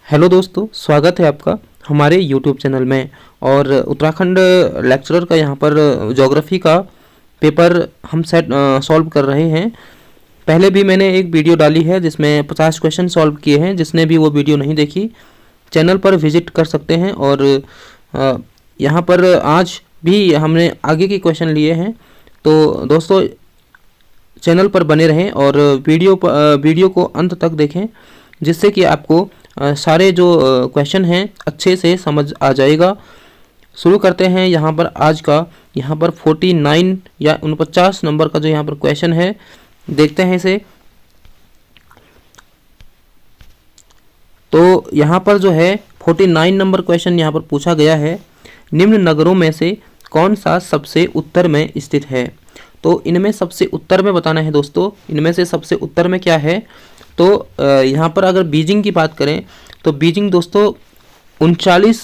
Hello दोस्तों, स्वागत है आपका हमारे यूट्यूब चैनल में। और उत्तराखंड लेक्चरर का यहाँ पर ज्योग्राफी का पेपर हम सॉल्व कर रहे हैं। पहले भी मैंने एक वीडियो डाली है जिसमें 50 क्वेश्चन सॉल्व किए हैं। जिसने भी वो वीडियो नहीं देखी, चैनल पर विजिट कर सकते हैं। और यहाँ पर आज भी हमने आगे के क्वेश्चन लिए हैं। तो दोस्तों, चैनल पर बने रहें और वीडियो को अंत तक देखें, जिससे कि आपको सारे जो क्वेश्चन हैं अच्छे से समझ आ जाएगा। शुरू करते हैं यहाँ पर आज का। यहाँ पर 49 या 49 नंबर का जो यहाँ पर क्वेश्चन है, देखते हैं इसे। तो यहाँ पर जो है 49 नंबर क्वेश्चन यहाँ पर पूछा गया है, निम्न नगरों में से कौन सा सबसे उत्तर में स्थित है। तो इनमें सबसे उत्तर में बताना है दोस्तों, इनमें से सबसे उत्तर में क्या है। तो यहाँ पर अगर बीजिंग की बात करें तो बीजिंग दोस्तों 39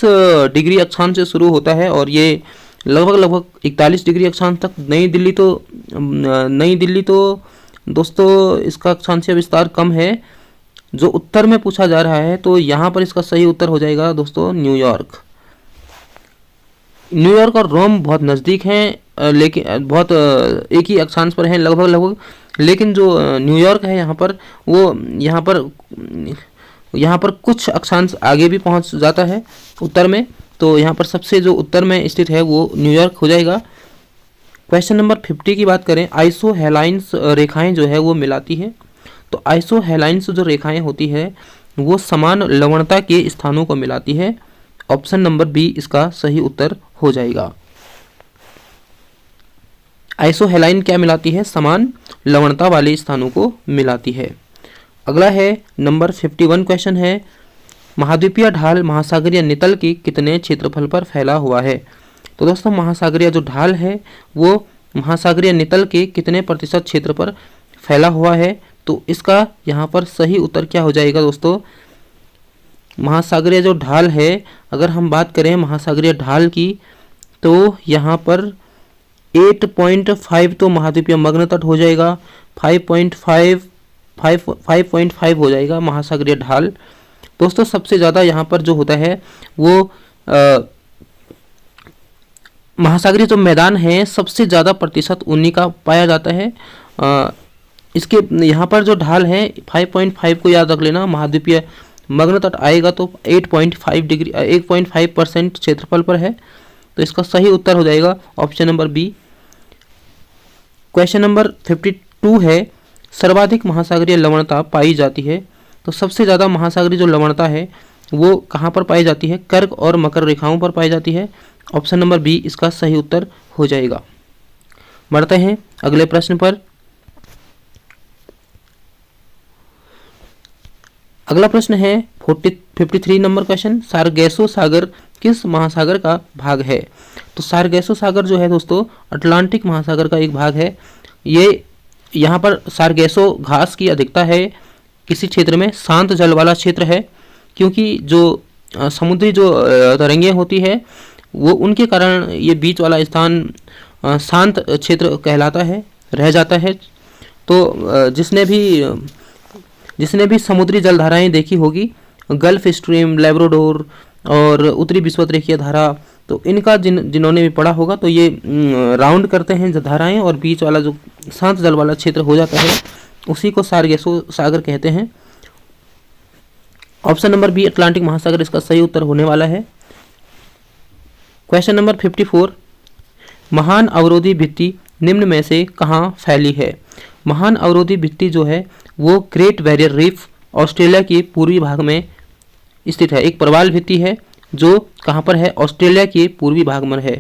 डिग्री अक्षांश से शुरू होता है और ये लगभग 41 डिग्री अक्षांश तक। नई दिल्ली तो दोस्तों इसका अक्षांशीय विस्तार कम है। जो उत्तर में पूछा जा रहा है तो यहाँ पर इसका सही उत्तर हो जाएगा दोस्तों न्यूयॉर्क। न्यूयॉर्क और रोम बहुत नज़दीक हैं, लेकिन बहुत एक ही अक्षांश पर हैं लगभग। लेकिन जो न्यूयॉर्क है यहाँ पर, वो यहाँ पर कुछ अक्षांश आगे भी पहुँच जाता है उत्तर में। तो यहाँ पर सबसे जो उत्तर में स्थित है वो न्यूयॉर्क हो जाएगा। क्वेश्चन नंबर 50 की बात करें, आइसोहेलाइन्स रेखाएं जो है वो मिलाती है। तो आइसोहेलाइन्स जो रेखाएं होती है वो समान लवणता के स्थानों को मिलाती है। ऑप्शन नंबर बी इसका सही उत्तर हो जाएगा। आइसोहेलाइन क्या मिलाती है? समान लवणता वाले स्थानों को मिलाती है। अगला है नंबर 51 क्वेश्चन है, महाद्वीपीय ढाल महासागरीय नितल के कितने क्षेत्रफल पर फैला हुआ है। तो दोस्तों, महासागरीय जो ढाल है वो महासागरीय नितल के कितने प्रतिशत क्षेत्र पर फैला हुआ है। तो इसका यहाँ पर सही उत्तर क्या हो जाएगा दोस्तों? महासागरीय जो ढाल है, अगर हम बात करें महासागरीय ढाल की, तो यहाँ पर 8.5 तो महाद्वीपीय मग्न तट हो जाएगा। 5.5 हो जाएगा महासागरीय ढाल। दोस्तों, सबसे ज़्यादा यहाँ पर जो होता है वो महासागरीय जो मैदान है, सबसे ज़्यादा प्रतिशत उन्हीं का पाया जाता है। इसके यहाँ पर जो ढाल है 5.5 को याद रख लेना। महाद्वीपीय मग्न तट आएगा तो 8.5% क्षेत्रफल पर है। तो इसका सही उत्तर हो जाएगा option number B. Question number 52 है, सर्वाधिक महासागरीय लवणता पाई जाती है। तो सबसे ज़्यादा महासागरीय जो लवणता है वो कहाँ पर पाई जाती है? कर्क और मकर रेखाओं पर पाई जाती है। ऑप्शन नंबर बी इसका सही उत्तर हो जाएगा। बढ़ते हैं अगले प्रश्न पर। अगला प्रश्न है 53 नंबर क्वेश्चन, सारगैसो सागर किस महासागर का भाग है। तो सारगैसो सागर जो है दोस्तों अटलांटिक महासागर का एक भाग है। ये यहाँ पर सारगैसो घास की अधिकता है किसी क्षेत्र में, शांत जल वाला क्षेत्र है। क्योंकि जो समुद्री जो तरंगें होती है वो उनके कारण ये बीच वाला स्थान शांत क्षेत्र कहलाता है, रह जाता है। तो जिसने भी समुद्री जलधाराएं देखी होगी, गल्फ स्ट्रीम, लैब्राडोर और उत्तरी विषुवत-रेखीय धारा, तो इनका जिन्होंने भी पढ़ा होगा तो ये राउंड करते हैं धाराएं और बीच वाला जो शांत जल वाला क्षेत्र हो जाता है उसी को सारगैसो सागर कहते हैं। ऑप्शन नंबर बी अटलांटिक महासागर इसका सही उत्तर होने वाला है। क्वेश्चन नंबर 54, महान अवरोधी भित्ति निम्न में से कहाँ फैली है। महान अवरोधी भित्ति जो है वो ग्रेट बैरियर रीफ ऑस्ट्रेलिया के पूर्वी भाग में स्थित है। एक प्रवाल भित्ति है जो कहाँ पर है? ऑस्ट्रेलिया के पूर्वी भाग में है।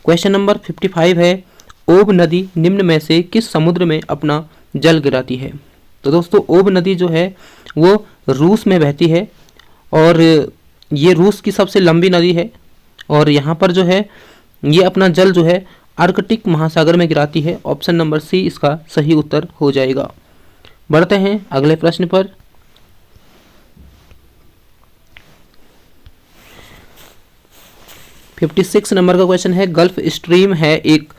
क्वेश्चन नंबर 55 है, ओब नदी निम्न में से किस समुद्र में अपना जल गिराती है। तो दोस्तों, ओब नदी जो है वो रूस में बहती है और ये रूस की सबसे लंबी नदी है। और यहाँ पर जो है ये अपना जल जो है आर्कटिक महासागर में गिराती है। ऑप्शन नंबर सी इसका सही उत्तर हो जाएगा। बढ़ते हैं अगले प्रश्न पर। फिफ्टी 56 नंबर का क्वेश्चन है, गल्फ स्ट्रीम है एक।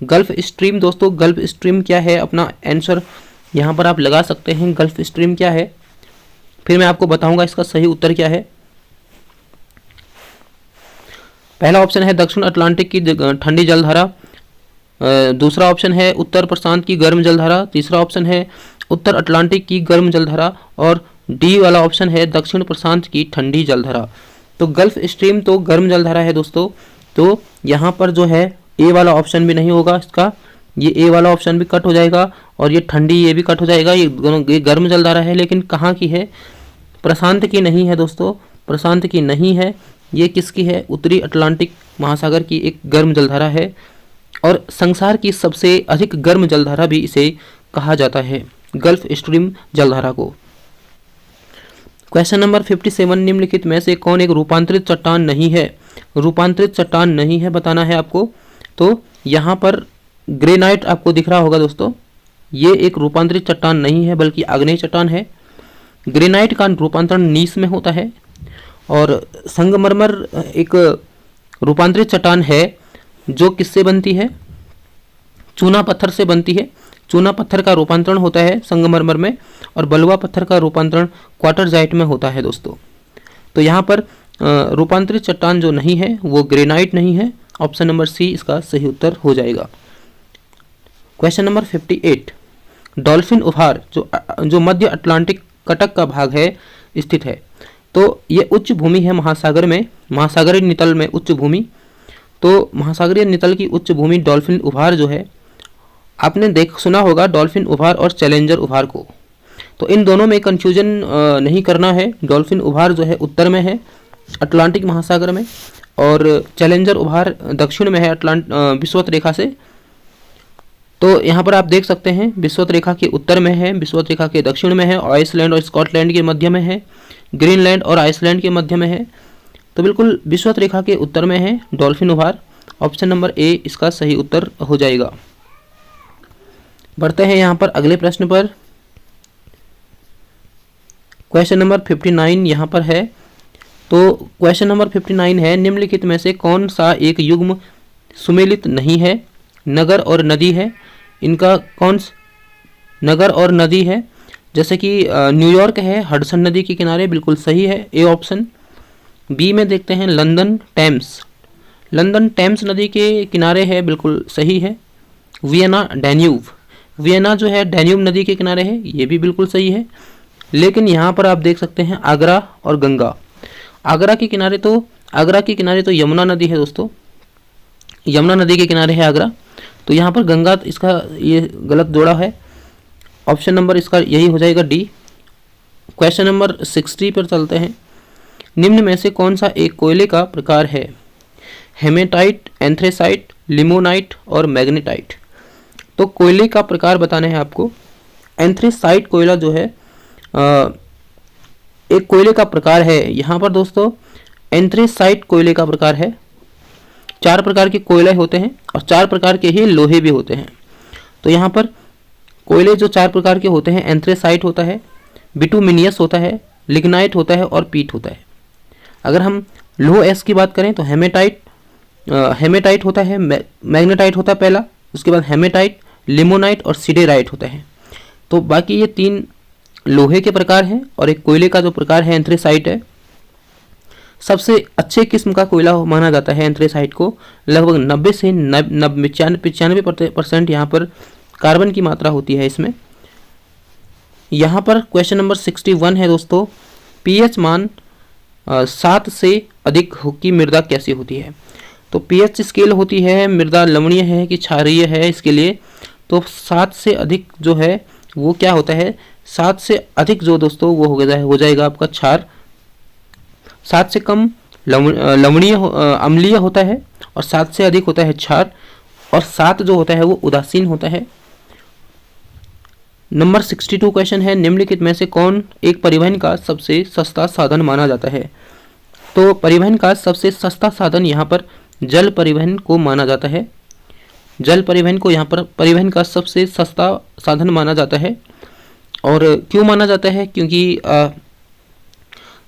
गल्फ स्ट्रीम दोस्तों, गल्फ स्ट्रीम क्या है? अपना आंसर यहाँ पर आप लगा सकते हैं। गल्फ स्ट्रीम क्या है? फिर मैं आपको बताऊंगा इसका सही उत्तर क्या है। पहला ऑप्शन है दक्षिण अटलांटिक की ठंडी जलधारा, दूसरा ऑप्शन है उत्तर प्रशांत की गर्म जलधारा, तीसरा ऑप्शन है उत्तर अटलांटिक की गर्म जलधारा, और डी वाला ऑप्शन है दक्षिण प्रशांत की ठंडी जलधारा। तो गल्फ स्ट्रीम तो गर्म जलधारा है दोस्तों, तो यहाँ पर जो है ए वाला ऑप्शन भी नहीं होगा इसका, ये ए वाला ऑप्शन भी कट हो जाएगा और ये ठंडी ये भी कट हो जाएगा। ये गर्म जलधारा है, लेकिन कहाँ की है, प्रशांत की नहीं है दोस्तों, प्रशांत की नहीं है, ये किसकी है, उत्तरी अटलांटिक महासागर की एक गर्म जलधारा है, और संसार की सबसे अधिक गर्म जलधारा भी इसे कहा जाता है, गल्फ स्ट्रीम जलधारा को। क्वेश्चन नंबर 57, निम्नलिखित में से कौन एक रूपांतरित चट्टान नहीं है, रूपांतरित चट्टान नहीं है बताना है आपको। तो यहाँ पर ग्रेनाइट आपको दिख रहा होगा दोस्तों, ये एक रूपांतरित चट्टान नहीं है बल्कि आग्नेय चट्टान है। ग्रेनाइट का रूपांतरण नीस में होता है, और संगमरमर एक रूपांतरित चट्टान है जो किससे बनती है, चूना पत्थर से बनती है। चूना पत्थर का रूपांतरण होता है संगमरमर में, और बलुआ पत्थर का रूपांतरण क्वार्टरजाइट में होता है दोस्तों। तो यहाँ पर रूपांतरित चट्टान जो नहीं है वो ग्रेनाइट नहीं है, ऑप्शन नंबर सी इसका सही उत्तर हो जाएगा। क्वेश्चन नंबर 58, डॉल्फिन उपहार जो मध्य अटलांटिक कटक का भाग है स्थित है, तो ये उच्च भूमि है महासागर में, महासागरीय नितल में उच्च भूमि। तो महासागरीय नितल की उच्च भूमि डॉल्फिन उपहार जो है, आपने सुना होगा डॉल्फिन उपहार और चैलेंजर उपहार को, तो इन दोनों में कंफ्यूजन नहीं करना है। डॉल्फिन उपहार जो है उत्तर में है अटलांटिक महासागर में, और चैलेंजर उपहार दक्षिण में है विषुवत रेखा से। तो यहाँ पर आप देख सकते हैं विषुवत रेखा के उत्तर में है, विषुवत रेखा के दक्षिण में है, आइसलैंड और स्कॉटलैंड के मध्य में है, ग्रीनलैंड और आइसलैंड के मध्य में है। तो बिल्कुल विषुवत रेखा के उत्तर में है डॉल्फिन उपहार, ऑप्शन नंबर ए इसका सही उत्तर हो जाएगा। बढ़ते हैं यहाँ पर अगले प्रश्न पर। क्वेश्चन नंबर 59 यहाँ पर है। तो क्वेश्चन नंबर 59 है, निम्नलिखित में से कौन सा एक युग्म सुमेलित नहीं है, नगर और नदी है। इनका कौन नगर और नदी है, जैसे कि न्यूयॉर्क है हडसन नदी के किनारे, बिल्कुल सही है ए ऑप्शन। बी में देखते हैं लंदन टेम्स, लंदन टेम्स नदी के किनारे है, बिल्कुल सही है। वियना डैन्यूब, वियना जो है डैन्यूब नदी के किनारे है, ये भी बिल्कुल सही है। लेकिन यहाँ पर आप देख सकते हैं आगरा और गंगा, आगरा के किनारे तो यमुना नदी है दोस्तों, यमुना नदी के किनारे है आगरा, तो यहाँ पर गंगा इसका ये गलत जोड़ा है, ऑप्शन नंबर इसका यही हो जाएगा डी। क्वेश्चन नंबर 60 पर चलते हैं। निम्न में से कौन सा एक कोयले का प्रकार है, हेमेटाइट, एंथ्रेसाइट, लिमोनाइट और मैग्नेटाइट। तो कोयले का प्रकार बताना है आपको। एंथ्रेसाइट कोयला जो है एक कोयले का प्रकार है। यहाँ पर दोस्तों एंथ्रेसाइट कोयले का प्रकार है, 4 प्रकार के कोयले होते हैं और 4 प्रकार के ही लोहे भी होते हैं। तो यहाँ पर कोयले जो 4 प्रकार के होते हैं, एंथ्रेसाइट होता है, बिटुमिनियस होता है, लिग्नाइट होता है और पीट होता है। अगर हम लो एस की बात करें तो हेमेटाइट होता है, मैग्नेटाइट होता है पहला, उसके बाद हेमेटाइट, लिमोनाइट और सिडेराइट होता है। तो बाकी ये 3 लोहे के प्रकार हैं और एक कोयले का जो प्रकार है एंथ्रेसाइट है। सबसे अच्छे किस्म का कोयला माना जाता है एंथ्रेसाइट को। लगभग 90 से 95% यहाँ पर कार्बन की मात्रा होती है इसमें। यहाँ पर क्वेश्चन नंबर 61 है दोस्तों, पीएच मान 7 से अधिक की मृदा कैसी होती है। तो पीएच स्केल होती है, मृदा लवणीय है कि क्षारीय है इसके लिए। तो 7 से अधिक जो है वो क्या होता है, 7 से अधिक जो दोस्तों वो हो जाएगा आपका क्षार। 7 से कम लवणीय अम्लीय होता है और 7 से अधिक होता है क्षार, और 7 जो होता है वो उदासीन होता है। नंबर 62 क्वेश्चन है, निम्नलिखित में से कौन एक परिवहन का सबसे सस्ता साधन माना जाता है। तो परिवहन का सबसे सस्ता साधन यहाँ पर जल परिवहन को माना जाता है। जल परिवहन को यहाँ पर परिवहन का सबसे सस्ता साधन माना जाता है। और क्यों माना जाता है, क्योंकि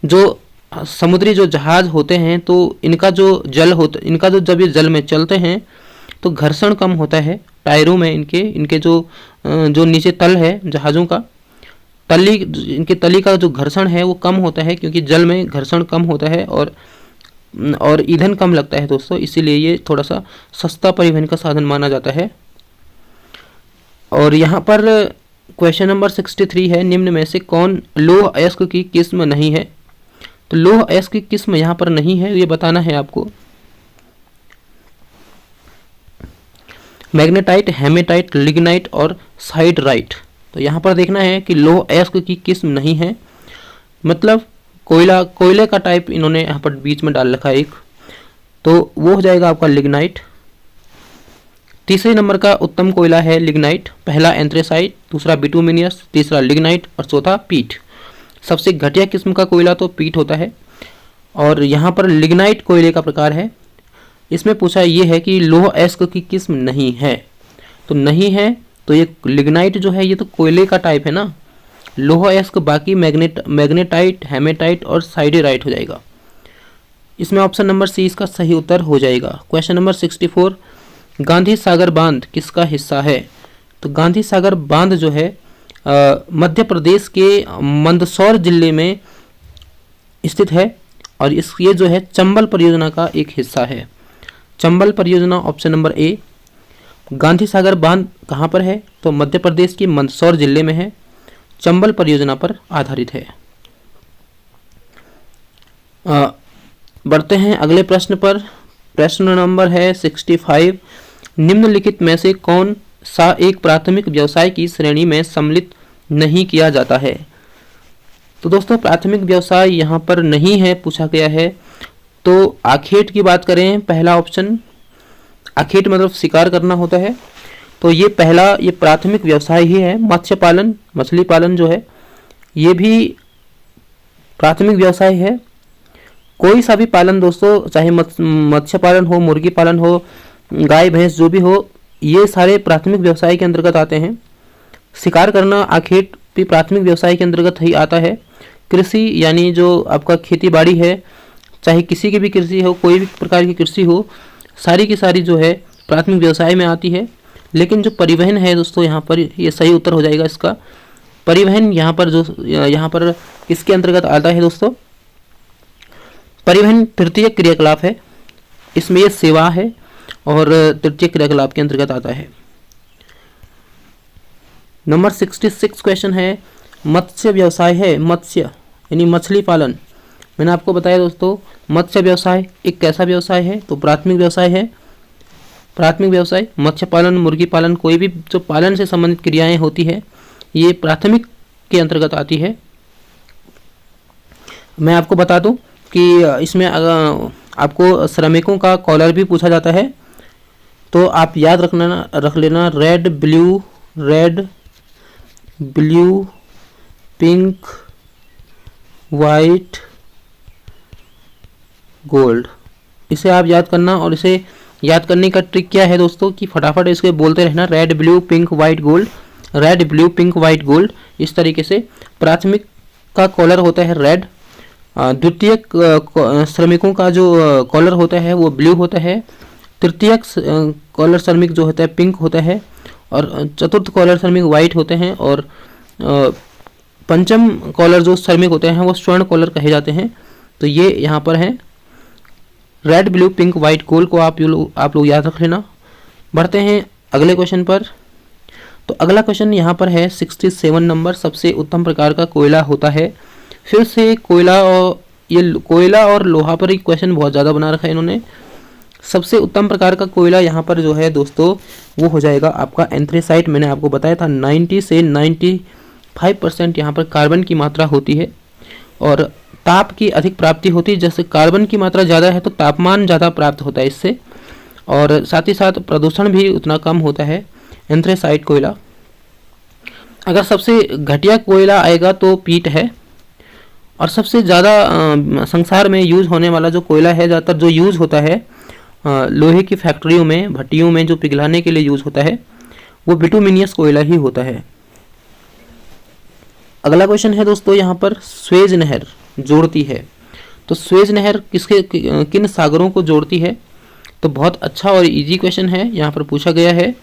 जो समुद्री जो जहाज होते हैं तो इनका जो जब ये जल में चलते हैं तो घर्षण कम होता है टायरों में, इनके जो नीचे तल है जहाज़ों का, तली, इनके तली का जो घर्षण है वो कम होता है, क्योंकि जल में घर्षण कम होता है और ईंधन कम लगता है दोस्तों, इसीलिए ये थोड़ा सा सस्ता परिवहन का साधन माना जाता है। और यहाँ पर क्वेश्चन नंबर 63 है, निम्न में से कौन लौह अयस्क की किस्म नहीं है? तो लौह अयस्क की किस्म यहाँ पर नहीं है, ये बताना है आपको। मैग्नेटाइट, हेमेटाइट, लिग्नाइट और साइडराइट। तो यहाँ पर देखना है कि लौह अयस्क की किस्म नहीं है, मतलब कोयले का टाइप इन्होंने यहाँ पर बीच में डाल रखा है एक, तो वो हो जाएगा आपका लिग्नाइट। तीसरे नंबर का उत्तम कोयला है लिग्नाइट, पहला एंथ्रेसाइट, दूसरा बिटुमिनियस, तीसरा लिग्नाइट और चौथा पीट। सबसे घटिया किस्म का कोयला तो पीट होता है। और यहाँ पर लिग्नाइट कोयले का प्रकार है। इसमें पूछा ये है कि लौह अयस्क की किस्म नहीं है, तो नहीं है तो ये लिग्नाइट जो है ये तो कोयले का टाइप है ना। लौह अयस्क बाकी मैग्नेटाइट, हेमेटाइट और साइडेराइट हो जाएगा। इसमें ऑप्शन नंबर सी इसका सही उत्तर हो जाएगा। क्वेश्चन नंबर 64, गांधी सागर बांध किसका हिस्सा है? तो गांधी सागर बांध जो है मध्य प्रदेश के मंदसौर जिले में स्थित है और ये जो है चंबल परियोजना का एक हिस्सा है। चंबल परियोजना option number A. Gandhi Sagar बांध कहाँ पर है? तो मध्य प्रदेश के मंदसौर जिले में है, चंबल परियोजना पर आधारित है। बढ़ते हैं अगले प्रश्न पर। प्रश्न नंबर है 65, निम्नलिखित में से कौन सा एक प्राथमिक व्यवसाय की श्रेणी में सम्मिलित नहीं किया जाता है? तो दोस्तों प्राथमिक व्यवसाय यहाँ पर नहीं है पूछा गया है। तो आखेट की बात करें, पहला ऑप्शन आखेट मतलब शिकार करना होता है, तो ये प्राथमिक व्यवसाय ही है। मत्स्य पालन, मछली पालन जो है ये भी प्राथमिक व्यवसाय है। कोई सा भी पालन दोस्तों, चाहे मत्स्य पालन हो, मुर्गी पालन हो, गाय भैंस जो भी हो, ये सारे प्राथमिक व्यवसाय के अंतर्गत आते हैं। शिकार करना आखेट भी प्राथमिक व्यवसाय के अंतर्गत ही आता है। कृषि यानी जो आपका खेती बाड़ी है, चाहे किसी की भी कृषि हो, कोई भी प्रकार की कृषि हो, सारी की सारी जो है प्राथमिक व्यवसाय में आती है। लेकिन जो परिवहन है दोस्तों, यहाँ पर ये सही उत्तर हो जाएगा इसका। परिवहन यहाँ पर किसके अंतर्गत आता है दोस्तों? परिवहन तृतीय क्रियाकलाप है, इसमें ये सेवा है और तृतीय क्रियाकलाप के अंतर्गत आता है। नंबर 66 क्वेश्चन है, मत्स्य व्यवसाय है, मत्स्य यानी मछली पालन। मैंने आपको बताया दोस्तों मत्स्य व्यवसाय एक कैसा व्यवसाय है? तो प्राथमिक व्यवसाय है। प्राथमिक व्यवसाय मत्स्य पालन, मुर्गी पालन, कोई भी जो पालन से संबंधित क्रियाएं होती है ये प्राथमिक के अंतर्गत आती है। मैं आपको बता दूं कि इसमें आपको श्रमिकों का कॉलर भी पूछा जाता है, तो आप याद रख लेना red blue pink white gold, इसे आप याद करना। और इसे याद करने का ट्रिक क्या है दोस्तों कि फटाफट इसके बोलते रहना, red blue pink white gold, red blue pink white gold. इस तरीके से प्राथमिक का कॉलर होता है रेड, द्वितीय श्रमिकों का जो कॉलर होता है वो ब्लू होता है, तृतीयक कॉलर श्रमिक जो होता है पिंक होता है और चतुर्थ कॉलर श्रमिक वाइट होते हैं और पंचम कॉलर जो श्रमिक होते हैं वो स्वर्ण कॉलर कहे जाते हैं। तो ये यहाँ पर है red blue pink white gold को आप लोग याद रख लेना। बढ़ते हैं अगले क्वेश्चन पर। तो अगला क्वेश्चन यहाँ पर है 67 नंबर, सबसे उत्तम प्रकार का कोयला होता है। फिर से कोयला और लोहा पर ही क्वेश्चन बहुत ज़्यादा बना रखा है इन्होंने। सबसे उत्तम प्रकार का कोयला यहाँ पर जो है दोस्तों वो हो जाएगा आपका एंथ्रेसाइट। मैंने आपको बताया था 90 से 95% यहाँ पर कार्बन की मात्रा होती है और ताप की अधिक प्राप्ति होती है। जैसे कार्बन की मात्रा ज़्यादा है तो तापमान ज़्यादा प्राप्त होता है इससे, और साथ ही साथ प्रदूषण भी उतना कम होता है एंथ्रेसाइट कोयला। अगर सबसे घटिया कोयला आएगा तो पीट है, और सबसे ज़्यादा संसार में यूज़ होने वाला जो कोयला है, ज़्यादातर जो यूज़ होता है लोहे की फैक्ट्रियों में, भट्टियों में जो पिघलाने के लिए यूज़ होता है वो बिटुमिनियस कोयला ही होता है। अगला क्वेश्चन है दोस्तों यहाँ पर, स्वेज नहर जोड़ती है। तो स्वेज नहर किन सागरों को जोड़ती है? तो बहुत अच्छा और इजी क्वेश्चन है, यहाँ पर पूछा गया है।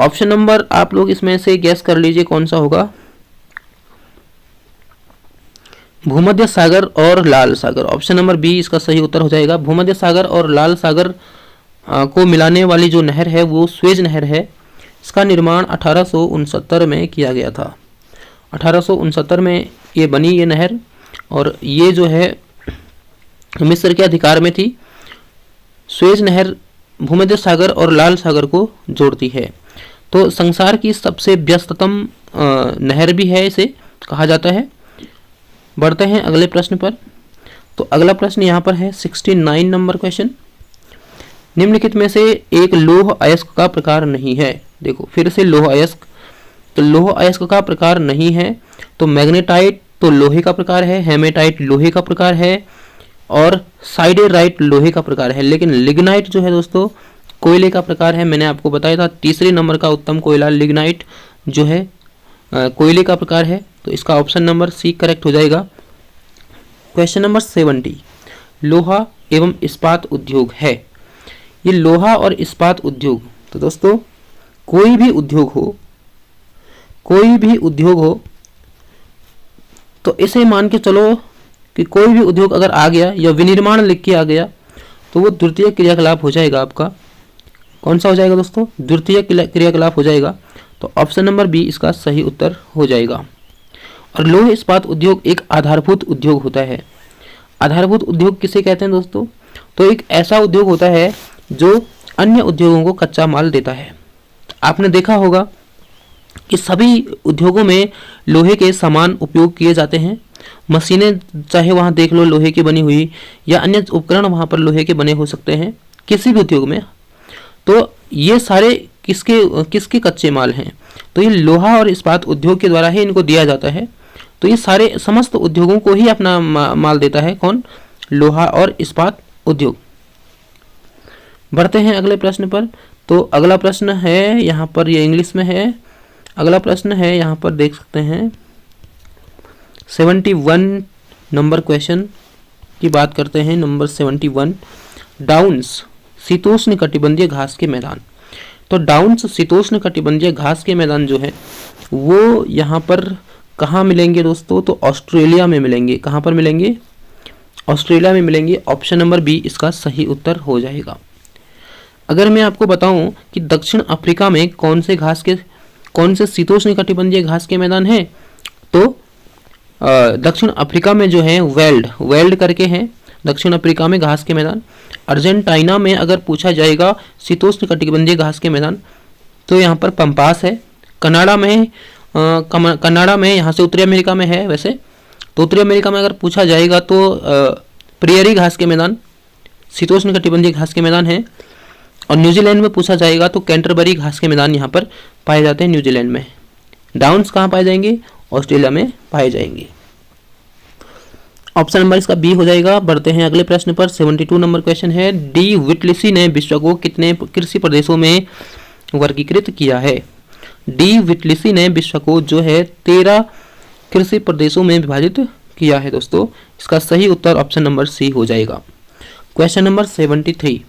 ऑप्शन नंबर आप लोग इसमें से गैस कर लीजिए कौन सा होगा। भूमध्य सागर और लाल सागर, ऑप्शन नंबर बी इसका सही उत्तर हो जाएगा। भूमध्य सागर और लाल सागर को मिलाने वाली जो नहर है वो स्वेज नहर है। इसका निर्माण 1869 में किया गया था। 1869 में ये बनी ये नहर, और ये जो है मिस्र के अधिकार में थी। स्वेज नहर भूमध्य सागर और लाल सागर को जोड़ती है। तो संसार की सबसे व्यस्ततम नहर भी है, इसे कहा जाता है। बढ़ते हैं अगले प्रश्न पर। तो अगला प्रश्न यहाँ पर है 69 नंबर क्वेश्चन। निम्नलिखित में से एक लौह अयस्क का प्रकार नहीं है। देखो फिर से लौह अयस्क, तो लौह अयस्क का प्रकार नहीं है तो मैग्नेटाइट तो लोहे का प्रकार है, हेमेटाइट लोहे का प्रकार है, और साइडेराइट लोहे का प्रकार है। लेकिन लिग्नाइट जो है दोस्तों कोयले का प्रकार है। मैंने आपको बताया था तीसरे नंबर का उत्तम कोयला लिग्नाइट जो है कोयले का प्रकार है। तो इसका ऑप्शन नंबर सी करेक्ट हो जाएगा। क्वेश्चन नंबर 70, लोहा एवं इस्पात उद्योग है। ये लोहा और इस्पात उद्योग, तो दोस्तों कोई भी उद्योग हो तो इसे मान के चलो कि कोई भी उद्योग अगर आ गया या विनिर्माण लिख के आ गया तो वो द्वितीय क्रियाकलाप हो जाएगा। आपका कौन सा हो जाएगा दोस्तों? द्वितीय क्रियाकलाप हो जाएगा। तो ऑप्शन नंबर बी इसका सही उत्तर हो जाएगा। और लौह इस्पात उद्योग एक आधारभूत उद्योग होता है। आधारभूत उद्योग किसे कहते हैं दोस्तों? तो एक ऐसा उद्योग होता है जो अन्य उद्योगों को कच्चा माल देता है। आपने देखा होगा कि सभी उद्योगों में लोहे के समान उपयोग किए जाते हैं। मशीनें चाहे वहाँ देख लो लोहे की बनी हुई, या अन्य उपकरण वहाँ पर लोहे के बने हो सकते हैं किसी भी उद्योग में। तो ये सारे किसके कच्चे माल हैं? तो ये लोहा और इस्पात उद्योग के द्वारा ही इनको दिया जाता है। तो ये सारे समस्त उद्योगों को ही अपना माल देता है। कौन? लोहा और इस्पात उद्योग। बढ़ते हैं अगले प्रश्न पर। तो अगला प्रश्न है यहाँ पर, ये इंग्लिश में है। अगला प्रश्न है यहाँ पर देख सकते हैं 71 नंबर क्वेश्चन की बात करते हैं। नंबर 71, डाउन्स शीतोष्ण कटिबंधीय घास के मैदान। तो डाउन्स शीतोष्ण कटिबंधीय घास के मैदान जो है वो यहाँ पर कहाँ मिलेंगे दोस्तों? तो ऑस्ट्रेलिया में मिलेंगे। कहाँ पर मिलेंगे? ऑस्ट्रेलिया में मिलेंगे। ऑप्शन नंबर बी इसका सही उत्तर हो जाएगा। अगर मैं आपको बताऊं कि दक्षिण अफ्रीका में कौन से शीतोष्ण कटिबंधीय घास के मैदान हैं, तो दक्षिण अफ्रीका में जो है वेल्ड करके हैं दक्षिण अफ्रीका में घास के मैदान। अर्जेंटीना में अगर पूछा जाएगा शीतोष्ण कटिबंधीय घास के मैदान तो यहाँ पर पंपास है। कनाडा में यहाँ से उत्तरी अमेरिका में है वैसे, तो उत्तरी अमेरिका में अगर पूछा जाएगा तो प्रियरी घास के मैदान शीतोष्ण कटिबंधीय घास के मैदान है। और न्यूजीलैंड में पूछा जाएगा तो कैंटरबरी घास के मैदान यहाँ पर पाए जाते हैं न्यूजीलैंड में। डाउन्स कहाँ पाए जाएंगे? ऑस्ट्रेलिया में पाए जाएंगे। ऑप्शन नंबर इसका बी हो जाएगा। बढ़ते हैं अगले प्रश्न पर। 72 नंबर क्वेश्चन है, डी विटलिसी ने विश्व को कितने कृषि प्रदेशों में वर्गीकृत किया है? डी विटलिसी ने विश्व को जो है 13 कृषि प्रदेशों में विभाजित किया है दोस्तों। इसका सही उत्तर ऑप्शन नंबर सी हो जाएगा। क्वेश्चन नंबर 73,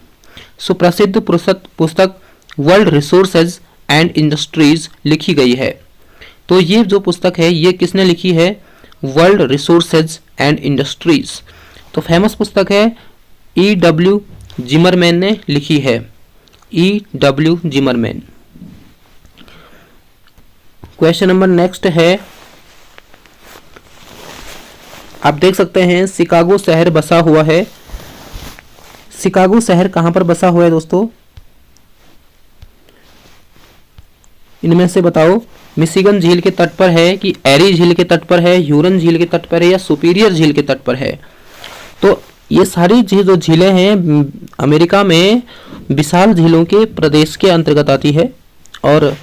सुप्रसिद्ध पुस्तक वर्ल्ड रिसोर्सेज एंड इंडस्ट्रीज लिखी गई है। तो ये जो पुस्तक है ये किसने लिखी है? World resources and industries. तो फेमस पुस्तक है, E.W. जिमरमैन ने लिखी है। E.W. Zimmerman. Question number next है, आप देख सकते हैं शिकागो शहर बसा हुआ है। शिकागो शहर कहां पर बसा हुआ है दोस्तों? इनमें से बताओ। मिशिगन झील के तट पर है कि एरी झील के तट पर है, ह्यूरन झील के तट पर है, या सुपीरियर झील के तट पर है? तो ये सारी जो झीलें हैं अमेरिका में विशाल झीलों के प्रदेश के अंतर्गत आती है। और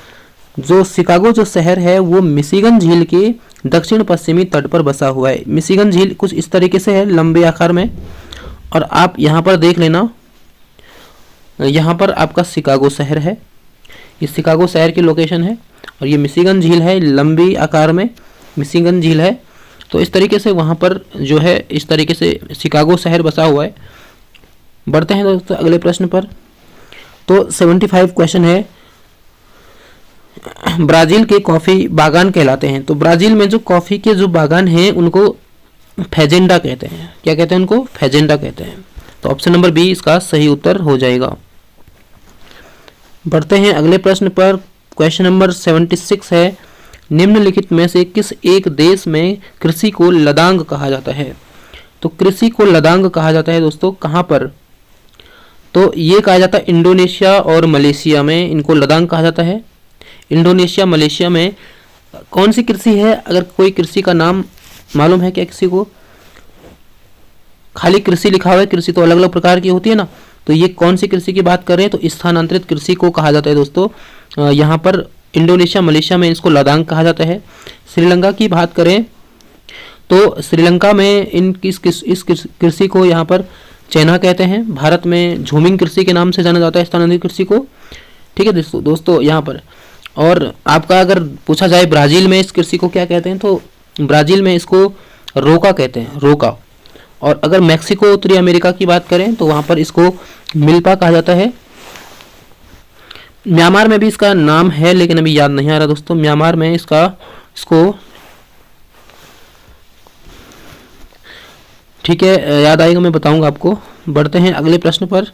जो शिकागो जो शहर है वो मिशिगन झील के दक्षिण पश्चिमी तट पर बसा हुआ है। मिशिगन झील कुछ इस तरीके से है, लंबे आकार में। और आप यहाँ पर देख लेना, यहाँ पर आपका शिकागो शहर है। ये शिकागो शहर की लोकेशन है और ये मिशिगन झील है, लंबी आकार में मिशिगन झील है। तो इस तरीके से वहाँ पर जो है इस तरीके से शिकागो शहर बसा हुआ है। बढ़ते हैं दोस्तों अगले प्रश्न पर। तो 75 क्वेश्चन है, ब्राज़ील के कॉफ़ी बागान कहलाते हैं। तो ब्राज़ील में जो कॉफ़ी के जो बागान हैं उनको फैजेंडा कहते हैं। क्या कहते हैं उनको? फैजेंडा कहते हैं। तो ऑप्शन नंबर बी इसका सही उत्तर हो जाएगा। बढ़ते हैं अगले प्रश्न पर। क्वेश्चन नंबर 76 है, निम्नलिखित में से किस एक देश में कृषि को लदांग कहा जाता है? तो कृषि को लदांग कहा जाता है दोस्तों कहाँ पर? तो ये कहा जाता है इंडोनेशिया और मलेशिया में इनको लदांग कहा जाता है। इंडोनेशिया मलेशिया में कौन सी कृषि है? अगर कोई कृषि का नाम मालूम है क्या किसी को? खाली कृषि लिखा हुआ है, कृषि तो अलग अलग प्रकार की होती है ना, तो ये कौन सी कृषि की बात कर रहे हैं? तो स्थानांतरित कृषि को कहा जाता है दोस्तों। यहाँ पर इंडोनेशिया मलेशिया में इसको लदांग कहा जाता है। श्रीलंका की बात करें तो श्रीलंका में इस कृषि को यहाँ पर चैना कहते हैं। भारत में झूमिंग कृषि के नाम से जाना जाता है स्थानांतरित कृषि को। ठीक है दोस्तों यहाँ पर। और आपका अगर पूछा जाए ब्राज़ील में इस कृषि को क्या कहते हैं, तो ब्राज़ील में इसको रोका कहते हैं, रोका। और अगर मैक्सिको उत्तरी अमेरिका की बात करें तो वहाँ पर इसको मिल्पा कहा जाता है। म्यांमार में भी इसका नाम है लेकिन अभी याद नहीं आ रहा दोस्तों। म्यांमार में इसको ठीक है, याद आएगा मैं बताऊंगा आपको। बढ़ते हैं अगले प्रश्न पर।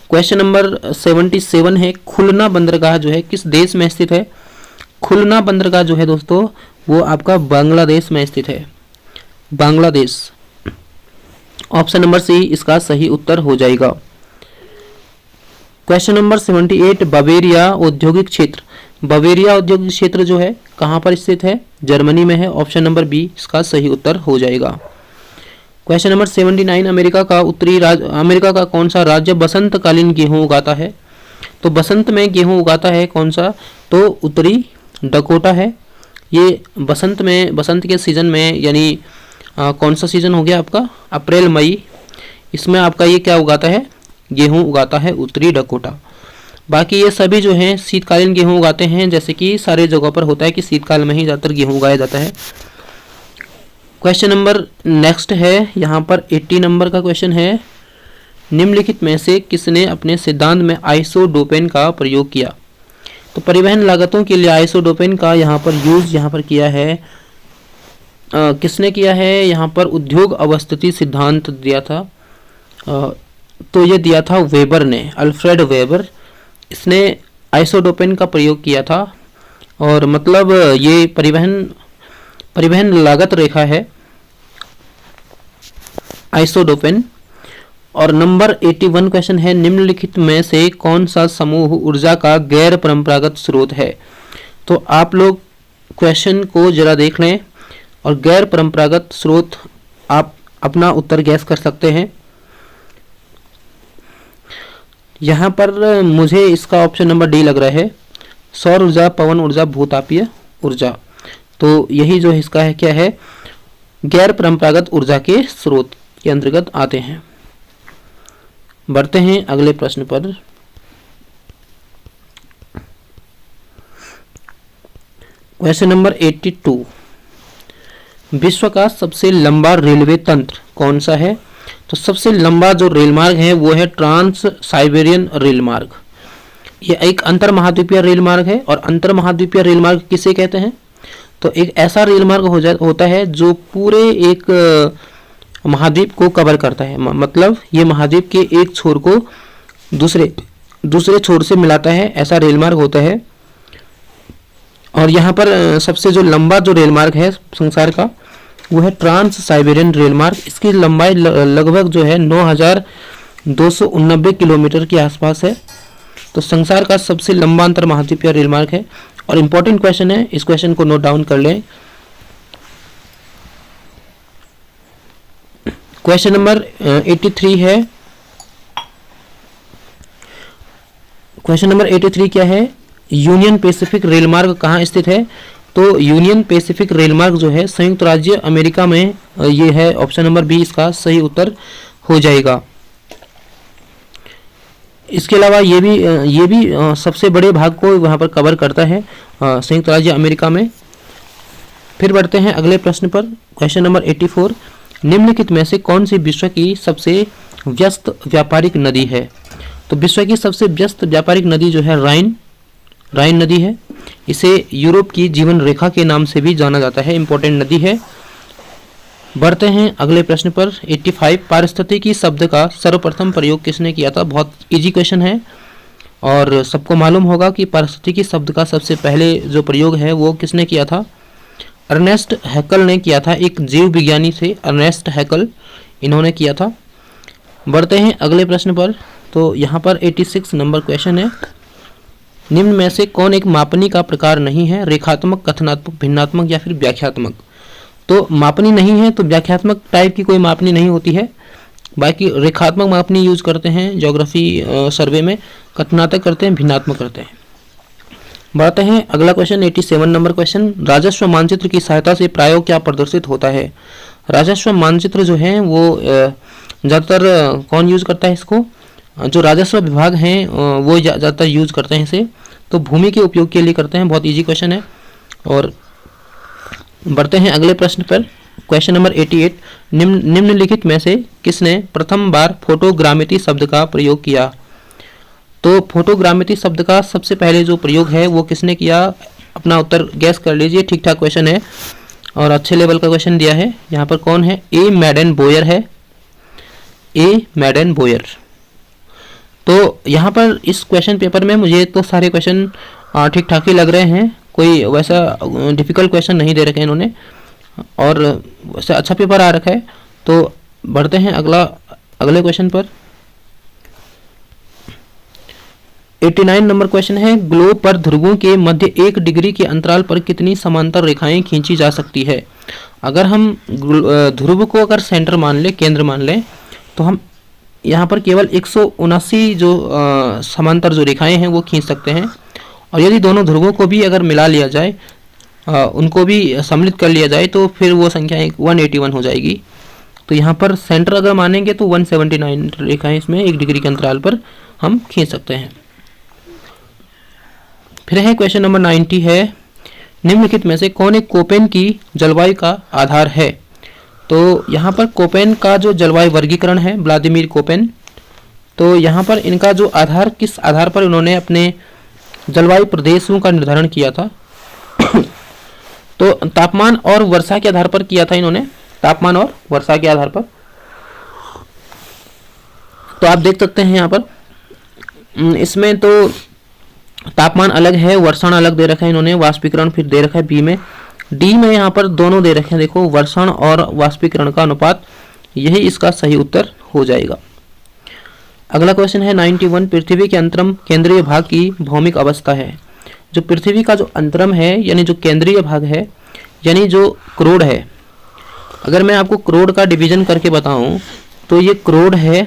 क्वेश्चन नंबर 77 है, खुलना बंदरगाह जो है किस देश में स्थित है? खुलना बंदरगाह जो है दोस्तों वो आपका बांग्लादेश में स्थित है, बांग्लादेश। ऑप्शन नंबर सी इसका सही उत्तर हो जाएगा। क्वेश्चन नंबर 78, बवेरिया औद्योगिक क्षेत्र। बवेरिया औद्योगिक क्षेत्र जो है कहाँ पर स्थित है? जर्मनी में है। ऑप्शन नंबर बी इसका सही उत्तर हो जाएगा। क्वेश्चन नंबर 79, अमेरिका का कौन सा राज्य बसंतकालीन गेहूं उगाता है? तो बसंत में गेहूं उगाता है कौन सा? तो उत्तरी डकोटा है। ये बसंत के सीजन में यानी कौन सा सीजन हो गया आपका? अप्रैल मई, इसमें आपका ये क्या उगाता है? गेहूं उगाता है उत्तरी डकोटा। बाकी ये सभी जो हैं शीतकालीन गेहूं उगाते हैं, जैसे कि सारे जगहों पर होता है कि शीतकाल में ही ज़्यादातर गेहूं उगाया जाता है। क्वेश्चन नंबर नेक्स्ट है, यहाँ पर 80 नंबर का क्वेश्चन है, निम्नलिखित में से किसने अपने सिद्धांत में आइसोडोपेन का प्रयोग किया? तो परिवहन लागतों के लिए आइसोडोपेन का यहाँ पर यूज़ यहाँ पर किया है। किसने किया है? यहाँ पर उद्योग अवस्थिति सिद्धांत दिया था। तो ये दिया था वेबर ने, अल्फ्रेड वेबर। इसने आइसोडोपेन का प्रयोग किया था और मतलब ये परिवहन लागत रेखा है आइसोडोपेन। और नंबर 81 क्वेश्चन है, निम्नलिखित में से कौन सा समूह ऊर्जा का गैर परंपरागत स्रोत है? तो आप लोग क्वेश्चन को जरा देख लें और गैर परंपरागत स्रोत आप अपना उत्तर गैस कर सकते हैं। यहाँ पर मुझे इसका ऑप्शन नंबर डी लग रहा है, सौर ऊर्जा, पवन ऊर्जा, भूतापीय ऊर्जा। तो यही जो इसका है क्या है? गैर परंपरागत ऊर्जा के स्रोत के अंतर्गत आते हैं। बढ़ते हैं अगले प्रश्न पर। क्वेश्चन नंबर 82, विश्व का सबसे लंबा रेलवे तंत्र कौन सा है? तो सबसे लंबा जो रेल मार्ग है वो है ट्रांस साइबेरियन रेल मार्ग। ये एक अंतर महाद्वीपीय रेल मार्ग है। और अंतर महाद्वीपीय रेल मार्ग किसे कहते हैं? तो एक ऐसा रेल मार्ग होता है जो पूरे एक महाद्वीप को कवर करता है, मतलब ये महाद्वीप के एक छोर को दूसरे छोर से मिलाता है, ऐसा रेल मार्ग होता है। और यहाँ पर सबसे जो लंबा जो रेल मार्ग है संसार का वो है ट्रांस साइबेरियन रेल मार्ग। इसकी लंबाई लगभग जो है 9289 किलोमीटर के आसपास है। तो संसार का सबसे लंबा अंतर महाद्वीपीय रेल मार्ग है। और इम्पोर्टेंट क्वेश्चन है, इस क्वेश्चन को नोट डाउन कर लें। क्वेश्चन नंबर 83 है। क्वेश्चन नंबर 83 क्या है? यूनियन पैसिफिक रेल मार्ग कहाँ स्थित है? तो यूनियन पैसिफिक रेल मार्ग जो है संयुक्त राज्य अमेरिका में ये है। ऑप्शन नंबर बी इसका सही उत्तर हो जाएगा। इसके अलावा ये भी सबसे बड़े भाग को वहाँ पर कवर करता है संयुक्त राज्य अमेरिका में। फिर बढ़ते हैं अगले प्रश्न पर। क्वेश्चन नंबर 84, निम्नलिखित में से कौन सी विश्व की सबसे व्यस्त व्यापारिक नदी है? तो विश्व की सबसे व्यस्त व्यापारिक नदी जो है राइन राइन नदी है। इसे यूरोप की जीवन रेखा के नाम से भी जाना जाता है, इंपॉर्टेंट नदी है। बढ़ते हैं अगले प्रश्न पर। 85 पारिस्थितिकी शब्द का सर्वप्रथम प्रयोग किसने किया था? बहुत इजी क्वेश्चन है और सबको मालूम होगा कि पारिस्थितिकी शब्द का सबसे पहले जो प्रयोग है वो किसने किया था? अर्नेस्ट हैकल ने किया था। एक जीव विज्ञानी थे अर्नेस्ट हैकल, इन्होंने किया था। बढ़ते हैं अगले प्रश्न पर। तो यहाँ पर 86 नंबर क्वेश्चन है। निम्न में से कौन एक मापनी का प्रकार नहीं है? रेखात्मक, कथनात्मक, भिन्नात्मक या फिर व्याख्यात्मक। तो मापनी नहीं है तो व्याख्यात्मक टाइप की कोई मापनी नहीं होती है। बाकी रेखात्मक मापनी यूज करते हैं ज्योग्राफी सर्वे में, कथनात्मक करते हैं, भिन्नात्मक करते हैं। बढ़ते हैं अगला क्वेश्चन 87 नंबर क्वेश्चन। राजस्व मानचित्र की सहायता से प्रायोग क्या प्रदर्शित होता है? राजस्व मानचित्र जो है वो ज़्यादातर कौन यूज करता है इसको? जो राजस्व विभाग हैं वो ज़्यादातर यूज करते हैं इसे। तो भूमि के उपयोग के लिए करते हैं। बहुत इजी क्वेश्चन है। और बढ़ते हैं अगले प्रश्न पर। Question number 88। निम्नलिखित में से किसने प्रथम बार फोटोग्रामेट्री शब्द का प्रयोग किया? तो फोटोग्रामेट्री शब्द का सबसे पहले जो प्रयोग है वो किसने किया? अपना उत्तर गैस कर लीजिए। ठीक ठाक क्वेश्चन है और अच्छे लेवल का क्वेश्चन दिया है। यहाँ पर कौन है? ए मैडन बोयर है, ए मैडन बोयर। तो यहाँ पर इस क्वेश्चन पेपर में मुझे तो सारे क्वेश्चन ठीक ठाक ही लग रहे हैं, कोई वैसा डिफिकल्ट क्वेश्चन नहीं दे रखे इन्होंने और वैसे अच्छा पेपर आ रखा है। तो बढ़ते हैं अगले क्वेश्चन पर। 89 नंबर क्वेश्चन है। ग्लोब पर ध्रुवों के मध्य 1 डिग्री के अंतराल पर कितनी समांतर रेखाएं खींची जा सकती है? अगर हम ध्रुव को अगर सेंटर मान ले, केंद्र मान लें, तो हम यहाँ पर केवल 179 जो समांतर जो रेखाएं हैं वो खींच सकते हैं। और यदि दोनों ध्रुवों को भी अगर मिला लिया जाए, उनको भी सम्मिलित कर लिया जाए, तो फिर वो संख्या 181 हो जाएगी। तो यहाँ पर सेंटर अगर मानेंगे तो 179 रेखाएं इसमें 1 डिग्री के अंतराल पर हम खींच सकते हैं। फिर है क्वेश्चन नंबर 90 है। निम्नलिखित में से कौन एक कोपेन की जलवायु का आधार है? तो यहाँ पर कोपेन का जो जलवायु वर्गीकरण है, व्लादिमीर कोपेन, तो यहाँ पर इनका जो आधार, किस आधार पर उन्होंने अपने जलवायु प्रदेशों का निर्धारण किया था? तो तापमान और वर्षा के आधार पर किया था इन्होंने, तापमान और वर्षा के आधार पर। तो आप देख सकते हैं यहाँ पर इसमें तो तापमान अलग है, वर्षण अलग दे रखा है इन्होंने, वाष्पीकरण फिर दे रखा है बी में। डी में यहाँ पर दोनों दे रखे हैं, देखो वर्षण और वाष्पीकरण का अनुपात, यही इसका सही उत्तर हो जाएगा। अगला क्वेश्चन है 91। पृथ्वी के अंतरम केंद्रीय भाग की भौमिक अवस्था है। जो पृथ्वी का जो अंतरम है यानी जो केंद्रीय भाग है, यानी जो क्रोड है, अगर मैं आपको क्रोड का डिवीजन करके बताऊं तो ये क्रोड है,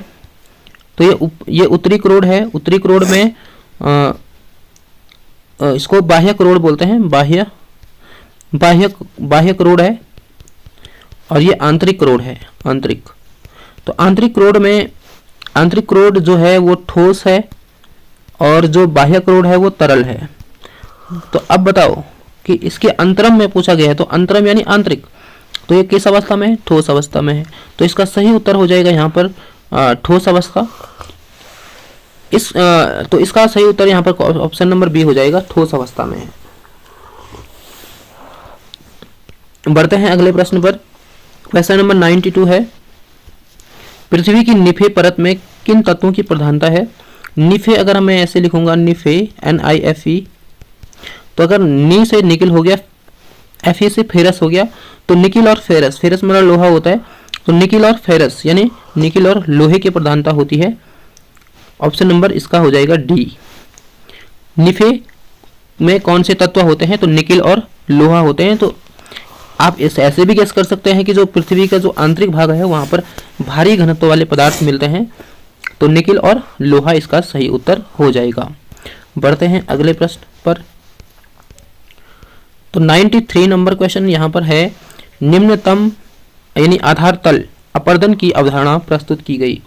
तो ये उत्तरी क्रोड है। उत्तरी क्रोड में इसको बाह्य क्रोड बोलते हैं, बाह्य क्रोड है। और ये आंतरिक क्रोड है, आंतरिक। तो आंतरिक क्रोड में, आंतरिक क्रोड जो है वो ठोस है और जो बाह्य क्रोड है वो तरल है। तो अब बताओ कि इसके अंतरम में पूछा गया है, तो अंतरम यानी आंतरिक, तो ये किस अवस्था में है? ठोस अवस्था में है। तो इसका सही उत्तर हो जाएगा यहाँ पर ठोस अवस्था। तो इसका सही उत्तर यहाँ पर ऑप्शन नंबर बी हो जाएगा, ठोस अवस्था में है। बढ़ते हैं अगले प्रश्न पर। क्वेश्चन नंबर 92 है। पृथ्वी की निफे परत में किन तत्वों की प्रधानता है? निफे अगर मैं ऐसे लिखूंगा, निफे NIFE, तो अगर नी से निकिल हो गया, Fe से फेरस हो गया, तो निकिल और फेरस, फेरस मतलब लोहा होता है, तो निकिल और फेरस यानी निकिल और लोहे की प्रधानता होती है। ऑप्शन नंबर इसका हो जाएगा डी। निफे में कौन से तत्व होते हैं? तो निकिल और लोहा होते हैं। तो आप ऐसे भी गेस कर सकते हैं कि जो पृथ्वी का जो आंतरिक भाग है वहां पर भारी घनत्व वाले पदार्थ मिलते हैं, तो निकिल और लोहा इसका सही उत्तर हो जाएगा। बढ़ते हैं अगले प्रश्न पर। तो 93 नंबर क्वेश्चन यहाँ पर है। निम्नतम यानी आधार तल अपर्दन की अवधारणा प्रस्तुत की गई।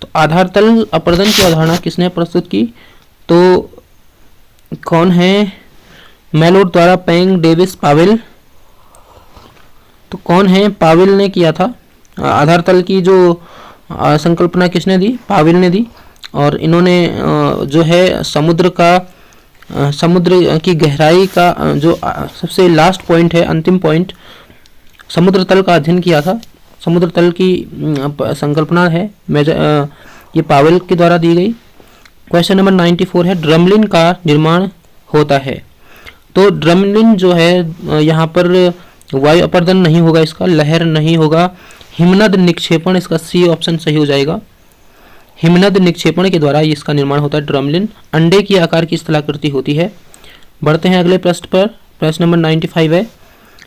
तो आधार तल अपर्दन की अवधारणा किसने प्रस्तुत की? तो कौन है? मेलोड द्वारा, पेंग, डेविस, पावेल। तो कौन है? पावेल ने किया था। आधार तल की जो संकल्पना किसने दी? पावेल ने दी। और इन्होंने जो है समुद्र का समुद्र की गहराई का जो सबसे लास्ट पॉइंट है, अंतिम पॉइंट, समुद्र तल का अध्ययन किया था। समुद्र तल की संकल्पना है ये पावेल के द्वारा दी गई। क्वेश्चन नंबर 94 है, ड्रमलिन का निर्माण होता है। तो ड्रमलिन जो है यहाँ पर वायु अपर्दन नहीं होगा, इसका लहर नहीं होगा, हिमनद निक्षेपण, इसका सी ऑप्शन सही हो जाएगा। हिमनद निक्षेपण के द्वारा इसका निर्माण होता है ड्रमलिन। अंडे की आकार की स्थलाकृति होती है। बढ़ते हैं अगले प्रश्न पर। प्रश्न नंबर 95 है,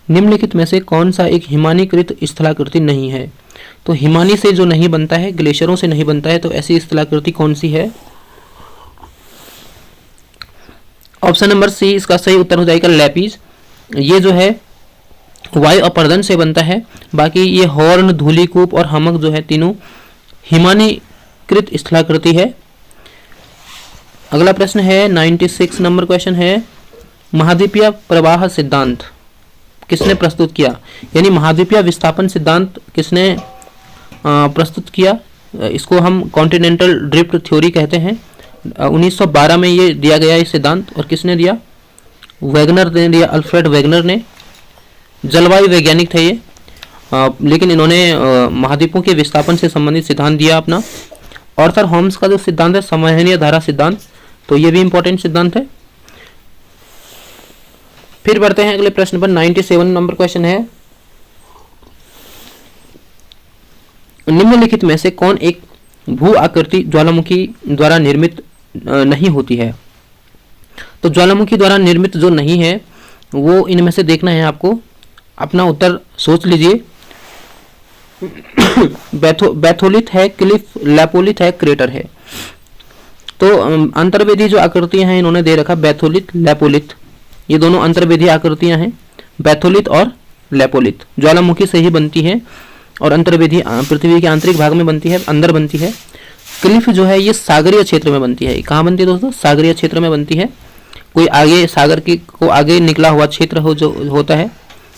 निम्नलिखित में से कौन सा एक हिमानीकृत स्थलाकृति नहीं है? तो हिमानी से जो नहीं बनता है, ग्लेशियरों से नहीं बनता है, तो ऐसी स्थलाकृति कौन सी है? ऑप्शन नंबर सी इसका सही उत्तर हो जाएगा लैपीज। ये जो है वायु अपर्दन से बनता है। बाकी ये हॉर्न, धूलिकूप और हमक जो है तीनों हिमानीकृत स्थलाकृति है। अगला प्रश्न है 96 नंबर क्वेश्चन है, महाद्वीपीय प्रवाह सिद्धांत किसने प्रस्तुत किया? यानी महाद्वीपीय विस्थापन सिद्धांत किसने प्रस्तुत किया? इसको हम कॉन्टिनेंटल ड्रिफ्ट थ्योरी कहते हैं। 1912 में ये दिया गया ये सिद्धांत। और किसने दिया? वैगनर ने दिया, अल्फ्रेड वैगनर ने। जलवायु वैज्ञानिक थे ये, लेकिन इन्होंने महाद्वीपों के विस्थापन से संबंधित सिद्धांत दिया अपना। आर्थर होम्स का जो सिद्धांत है संवहनीय धारा सिद्धांत, तो ये भी इंपॉर्टेंट सिद्धांत है। फिर बढ़ते हैं अगले प्रश्न पर। 97 नंबर क्वेश्चन है, निम्नलिखित में से कौन एक भू आकृति ज्वालामुखी द्वारा निर्मित नहीं होती है? तो ज्वालामुखी द्वारा निर्मित जो नहीं है वो इनमें से देखना है आपको। अपना उत्तर सोच लीजिए। बैथोलिथ है, क्लिफ लैपोलिथ है, क्रेटर है। तो अंतर्वेदी जो आकृतियां हैं इन्होंने दे रखा बैथोलिथ, लैपोलिथ, ये दोनों अंतर्वेदी आकृतियां हैं। बैथोलिथ और लैपोलिथ ज्वालामुखी से ही बनती है और अंतर्वेदी पृथ्वी के आंतरिक भाग में बनती है, अंदर बनती है। क्लिफ जो है ये सागरीय क्षेत्र में बनती है। कहाँ बनती है दोस्तों? सागरीय क्षेत्र में बनती है। कोई आगे सागर की को आगे निकला हुआ क्षेत्र हो जो होता है,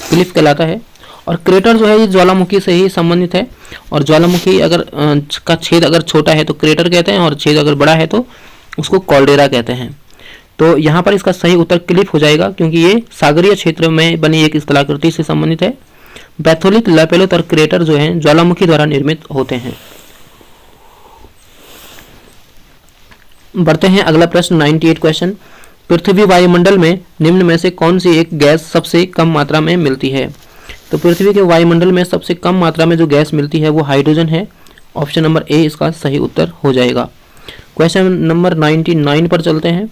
क्लिफ कहलाता है। और क्रेटर जो है ये ज्वालामुखी से ही संबंधित है। और ज्वालामुखी अगर का छेद अगर छोटा है तो क्रेटर कहते हैं, और छेद अगर बड़ा है तो उसको कॉल्डेरा कहते हैं। तो यहाँ पर इसका सही उत्तर क्लिफ हो जाएगा, क्योंकि ये सागरीय क्षेत्र में बनी एक स्थलाकृति से संबंधित है। बैथोलिथ, लैपोलिथ और क्रेटर जो हैं ज्वालामुखी द्वारा निर्मित होते हैं। बढ़ते हैं अगला प्रश्न 98 क्वेश्चन, पृथ्वी वायुमंडल में निम्न में से कौन सी एक गैस सबसे कम मात्रा में मिलती है? तो पृथ्वी के वायुमंडल में सबसे कम मात्रा में जो गैस मिलती है वो हाइड्रोजन है। ऑप्शन नंबर ए इसका सही उत्तर हो जाएगा। क्वेश्चन नंबर 99 पर चलते हैं।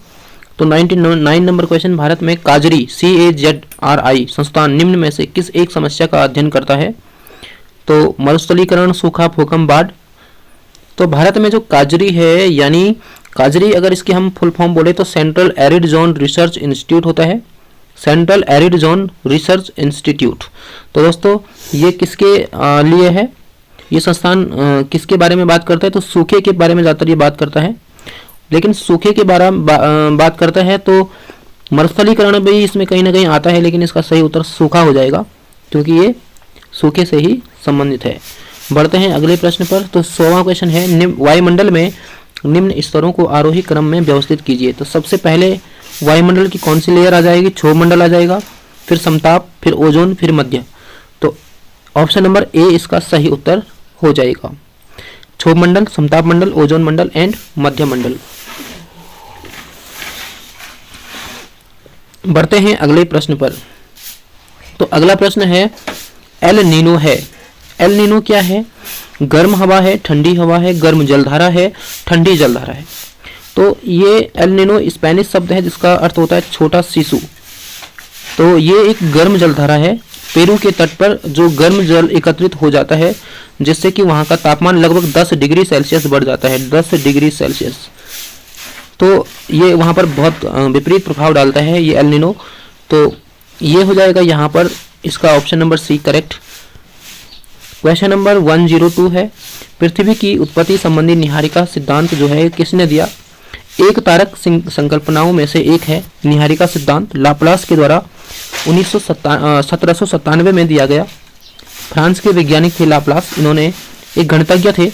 तो 99 नंबर क्वेश्चन, भारत में काजरी CAZRI संस्थान निम्न में से किस एक समस्या का अध्ययन करता है? तो मरुस्थलीकरण, सूखा, भूकंप, बाढ़। तो भारत में जो काजरी है, यानी काजरी अगर इसकी हम फुल फॉर्म बोले तो central arid zone research institute होता है। Central arid zone research institute. तो दोस्तों ये किसके लिए है? ये संस्थान किसके बारे में बात करता है? तो सूखे के बारे में ज़्यादातर ये बात करता है। लेकिन सूखे के बारे में बात करता है तो मरुस्थलीकरण भी इसमें कहीं ना कहीं आता है, लेकिन इसका सही उत्तर सूखा हो जाएगा, क्योंकि ये सूखे से ही संबंधित है। बढ़ते हैं अगले प्रश्न पर। तो 100वां क्वेश्चन है, वायुमंडल में निम्न स्तरों को आरोही क्रम में व्यवस्थित कीजिए। तो सबसे पहले वायुमंडल की कौन सी लेयर आ जाएगी? क्षोभ मंडल आ जाएगा, फिर समताप, फिर ओजोन, फिर मध्य। तो ऑप्शन नंबर ए इसका सही उत्तर हो जाएगा। क्षोभ मंडल, समताप मंडल, ओजोन मंडल एंड मध्य मंडल। बढ़ते हैं अगले प्रश्न पर। तो अगला प्रश्न है, एल नीनो है। एल नीनो क्या है? गर्म हवा है, ठंडी हवा है, गर्म जलधारा है, ठंडी जलधारा है। तो ये एल नीनो स्पेनिश शब्द है जिसका अर्थ होता है छोटा शिशु। तो ये एक गर्म जलधारा है। पेरू के तट पर जो गर्म जल एकत्रित हो जाता है, जिससे कि वहाँ का तापमान लगभग 10 डिग्री सेल्सियस बढ़ जाता है, 10 डिग्री सेल्सियस। तो ये वहाँ पर बहुत विपरीत प्रभाव डालता है ये एल नीनो। तो ये हो जाएगा यहाँ पर इसका option number C correct. Question number 102 है, पृथ्वी की उत्पत्ति संबंधी निहारिका सिद्धांत जो है किसने दिया? एक तारक संकल्पनाओं में से एक है निहारिका सिद्धांत। लाप्लास के द्वारा 1797 में दिया गया। फ्रांस के वैज्ञानिक थे लाप्लास। इन्होंने एक गणितज्ञ थे।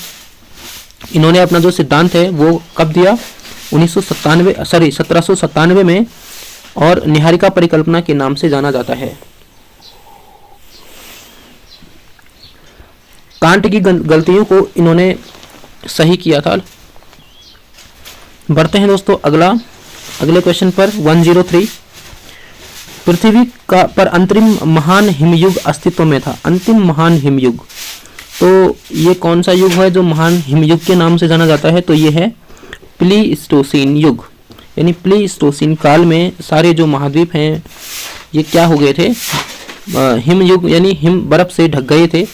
इन्होंने अपना जो सिद्धांत है वो कब दिया? 1797 में और निहारिका परिकल्पना के नाम से जाना जाता है। कांट की गलतियों को इन्होंने सही किया था। बढ़ते हैं दोस्तों अगले क्वेश्चन पर 103। पृथ्वी का पर अंतरिम महान हिमयुग अस्तित्व में था। अंतिम महान हिमयुग, तो ये कौन सा युग है जो महान हिमयुग के नाम से जाना जाता है? तो ये है प्लीस्टोसीन युग। यानी प्लीस्टोसीन काल में सारे जो महाद्वीप हैं ये क्या हो गए थे? हिमयुग यानी हिम बर्फ से ढक गए थे।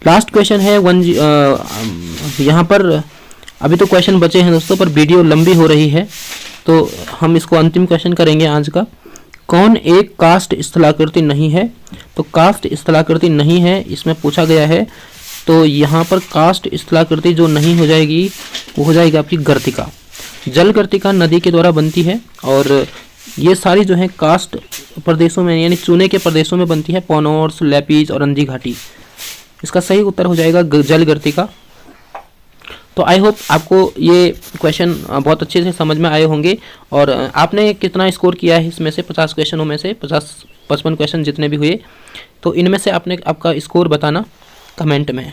लास्ट क्वेश्चन है यहाँ पर अभी तो क्वेश्चन बचे हैं दोस्तों, पर वीडियो लंबी हो रही है तो हम इसको अंतिम क्वेश्चन करेंगे आज का। कौन एक कास्ट स्थलाकृति नहीं है? तो कास्ट स्थलाकृति नहीं है इसमें पूछा गया है, तो यहाँ पर कास्ट स्थलाकृति जो नहीं हो जाएगी वो हो जाएगी आपकी गर्तिका। जल गर्तिका नदी के द्वारा बनती है और ये सारी जो है कास्ट प्रदेशों में यानी चूने के प्रदेशों में बनती है, पोनोर्स, लेपीज और अंजी घाटी। इसका सही उत्तर हो जाएगा जल गर्तिका। तो आई होप आपको ये क्वेश्चन बहुत अच्छे से समझ में आए होंगे। और आपने कितना स्कोर किया है इसमें से 50 क्वेश्चनों में से 55 क्वेश्चन जितने भी हुए, तो इनमें से आपने आपका स्कोर बताना कमेंट में।